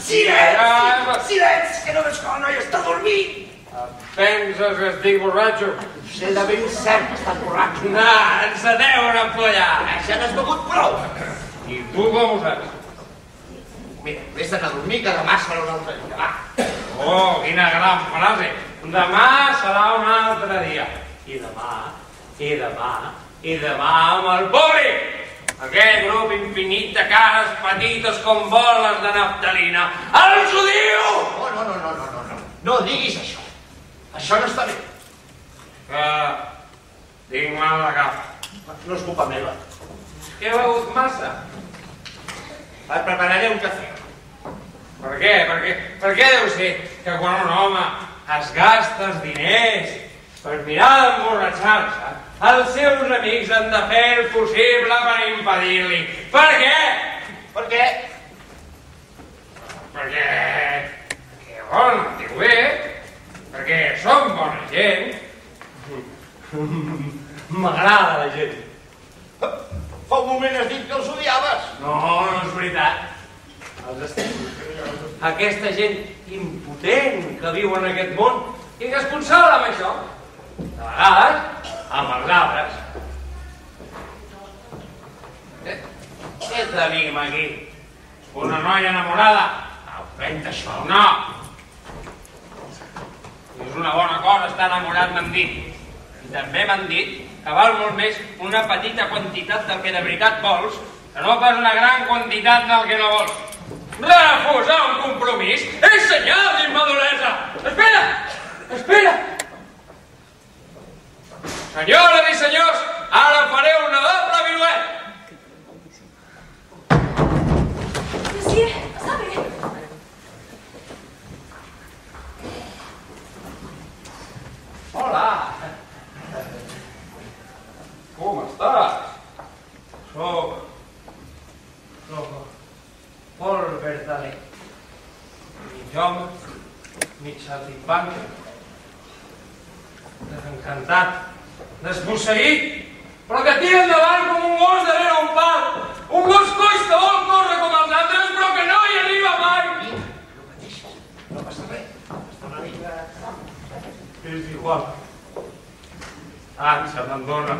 Silenci! Silenci, que no veig que la noia està dormint! Penses que estic borratxo? Sé de ben cert que estàs borratxo. No, ens aneu a empollar! Ja n'has begut prou! I tu com ho saps? Mira, vés-te'n a dormir, que demà serà un altre dia, va. Oh, quina gran frase! Demà serà un altre dia. I demà amb el públic! Aquell grup infinit de cares petites com boles de naftalina. Els ho diu! No diguis això. Això no està bé. Que tinc mal de cap. No és culpa meva. Que he begut massa. Et prepararé un cafè. Per què? Per què deu ser que quan un home es gasta els diners per mirar d'emborratxar-se, els seus amics han de fer el possible per impedir-li? Per què? Per què? Perquè bon, diu bé, perquè som bona gent. M'agrada la gent. Fa un moment has dit que els odiaves. No és veritat. Els estimo. Aquesta gent impotent que viu en aquest món i que es consola amb això. De vegades, amb els altres. Què tenim aquí? Una noia enamorada? No, fent això. No. És una bona cosa estar enamorat, m'han dit. I també m'han dit que val molt més una petita quantitat del que de veritat vols que no pas una gran quantitat del que no vols. Refusar un compromís és senyal d'immaduresa. Espera! Espera! Senyores i senyors, ara faré una doble viruet. Monsieur, està bé? Hola! Com estàs? Soc Paul Bertalet. Mig home, mig saltimbanc, desencantat, desposseït, però que tira endavant com un gos darrere un pal. Un gos coix que vol córrer com els altres, però que no hi arriba mai. No pateixis, no passa res. Està una mica... És igual. Ah, se m'endona.